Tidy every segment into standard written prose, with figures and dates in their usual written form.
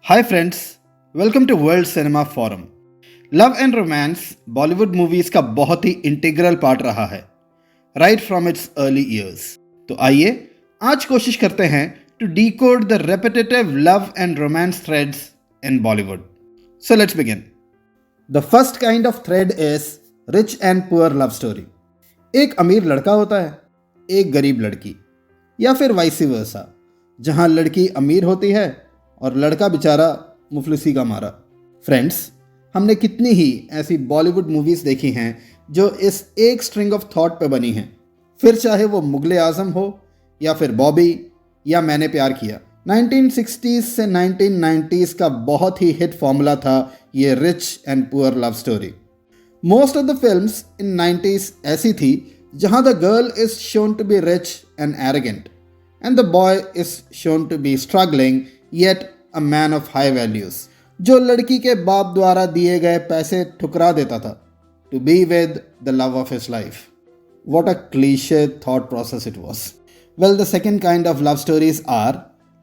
Hi friends, welcome to World Cinema Forum. Love and romance Bollywood movies का बहुत ही integral part रहा है right from its early years. तो आइए आज कोशिश करते हैं to decode the repetitive love and romance threads in Bollywood. So let's begin. The first kind of thread is rich and poor love story. एक अमीर लड़का होता है, एक गरीब लड़की, या फिर वाइस वर्सा, जहां लड़की अमीर होती है और लड़का बेचारा मुफलिसी का मारा। फ्रेंड्स, हमने कितनी ही ऐसी बॉलीवुड मूवीज़ देखी हैं जो इस एक स्ट्रिंग ऑफ थॉट पे बनी हैं, फिर चाहे वो मुगले आज़म हो या फिर बॉबी या मैंने प्यार किया। 1960s से 1990s का बहुत ही हिट फॉर्मूला था ये rich and poor love story. Most of the films in 90s ऐसी थी जहां the girl is shown to be rich and arrogant and the boy is shown to be struggling yet a man of high values, जो लड़की के बाप द्वारा दिए गए पैसे ठुकरा देता था to be with the love of his life. What a cliche thought process it was. Well, the second kind of love stories are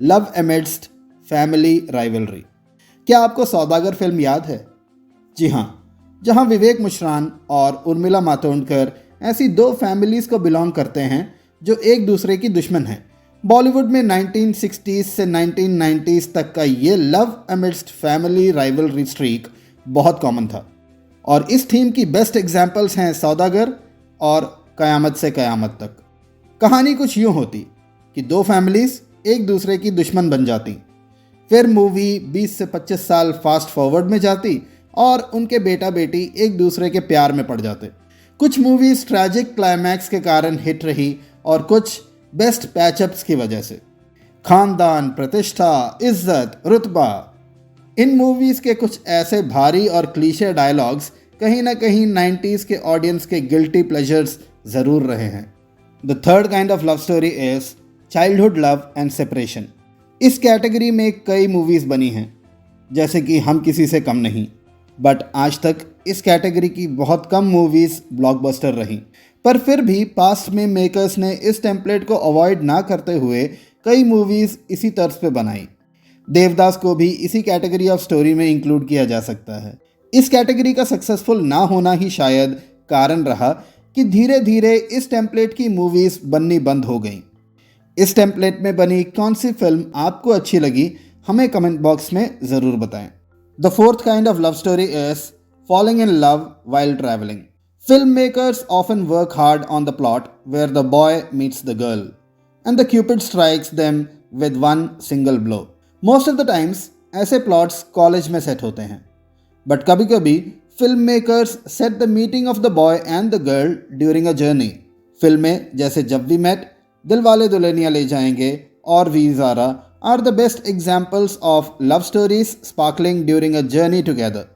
love amidst family rivalry. क्या आपको सौदागर फिल्म याद है? जी हाँ, जहाँ विवेक मुश्रान और उर्मिला मातोंडकर ऐसी दो फैमिलीज को बिलोंग करते हैं जो एक दूसरे की दुश्मन हैं। बॉलीवुड में 1960s से 1990s तक का ये love amidst family rivalry streak बहुत कॉमन था, और इस थीम की बेस्ट एग्जाम्पल्स हैं सौदागर और कयामत से कयामत तक। कहानी कुछ यूँ होती कि दो फैमिलीज एक दूसरे की दुश्मन बन जाती, फिर मूवी 20 से 25 साल फास्ट फॉरवर्ड में जाती और उनके बेटा बेटी एक दूसरे के प्यार में पड़ जाते। कुछ मूवीज ट्रैजिक क्लाइमैक्स के कारण हिट रही और कुछ बेस्ट पैचअप्स की वजह से। खानदान, प्रतिष्ठा, इज्जत, रुतबा, इन मूवीज़ के कुछ ऐसे भारी और क्लीशे डायलॉग्स कहीं ना कहीं 90s के ऑडियंस के गिल्टी प्लेजर्स ज़रूर रहे हैं। The third kind of love story is childhood love and separation. इस कैटेगरी में कई मूवीज़ बनी हैं, जैसे कि हम किसी से कम नहीं, बट आज तक इस कैटेगरी की बहुत कम मूवीज़ ब्लॉकबस्टर रहीं। पर फिर भी पास्ट में मेकर्स ने इस टेम्पलेट को अवॉइड ना करते हुए कई मूवीज़ इसी तर्ज पे बनाई। देवदास को भी इसी कैटेगरी ऑफ स्टोरी में इंक्लूड किया जा सकता है। इस कैटेगरी का सक्सेसफुल ना होना ही शायद कारण रहा कि धीरे धीरे इस टेम्पलेट की मूवीज़ बननी बंद हो गईं। इस टेम्पलेट में बनी कौन सी फिल्म आपको अच्छी लगी, हमें कमेंट बॉक्स में ज़रूर बताएं। The fourth kind of love story is falling in love while traveling. Filmmakers often work hard on the plot where the boy meets the girl and the cupid strikes them with one single blow. Most of the times ऐसे plots college में set होते हैं, but कभी कभी filmmakers set the meeting of the boy and the girl during a journey. फिल्में जैसे जब we met, Dilwale Dulhania Le Jayenge और Veer Zaara are the best examples of love stories sparkling during a journey together.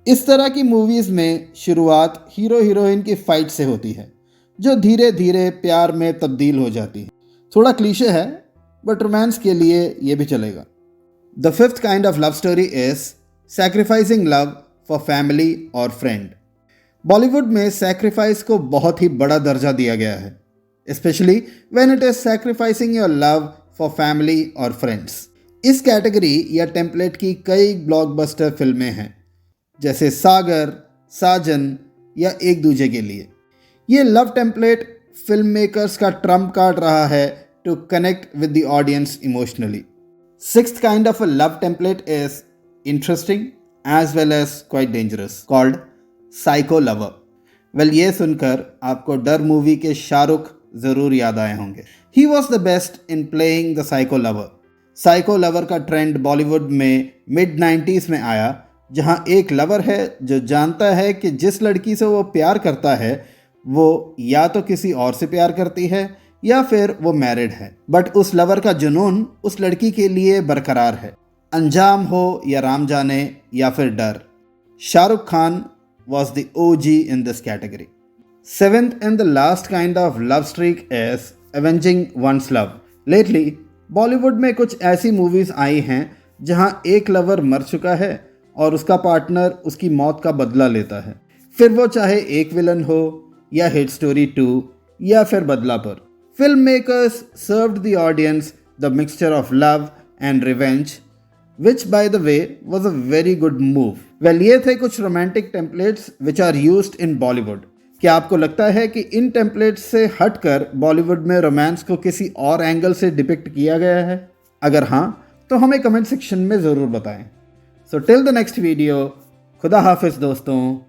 इस तरह की मूवीज़ में शुरुआत हीरो हीरोइन की फाइट से होती है, जो धीरे धीरे प्यार में तब्दील हो जाती है। थोड़ा क्लीशे है, बट रोमांस के लिए ये भी चलेगा। The fifth kind of love story is sacrificing love for family और फ्रेंड। बॉलीवुड में सैक्रिफाइस को बहुत ही बड़ा दर्जा दिया गया है, specially when it is sacrificing your love for family और फ्रेंड्स। इस कैटेगरी या टेम्पलेट की कई ब्लॉकबस्टर फिल्में हैं, जैसे सागर, साजन या एक दूजे के लिए। ये लव टेम्पलेट फिल्म मेकर्स का ट्रम्प कार्ड रहा है to connect with the audience emotionally. Sixth kind of a love template is interesting as well as quite dangerous, called psycho lover. Well, ये सुनकर आपको डर मूवी के शाहरुख ज़रूर याद आए होंगे। He was the best in playing the psycho lover. Psycho lover का ट्रेंड बॉलीवुड में मिड 90s में आया, जहां एक लवर है जो जानता है कि जिस लड़की से वो प्यार करता है वो या तो किसी और से प्यार करती है या फिर वो मैरिड है, बट उस लवर का जुनून उस लड़की के लिए बरकरार है, अंजाम हो या राम जाने या फिर डर। Shahrukh Khan was the OG in this category. Seventh and the last kind of love streak is avenging one's love. Lately Bollywood में कुछ ऐसी मूवीज़ आई हैं जहां एक लवर मर चुका है और उसका पार्टनर उसकी मौत का बदला लेता है, फिर वो चाहे एक विलन हो या हिट स्टोरी 2 या फिर Badlapur. Film makers served the audience the mixture of love and revenge which by the way was a very good move. Well, ये थे कुछ romantic templates which are used in Bollywood. क्या आपको लगता है कि इन टेम्पलेट्स से हटकर बॉलीवुड में रोमांस को किसी और एंगल से डिपिक्ट किया गया है? अगर हाँ, तो हमें कमेंट सेक्शन में ज़रूर बताएं. So till the next video, खुदा हाफिज़ दोस्तों.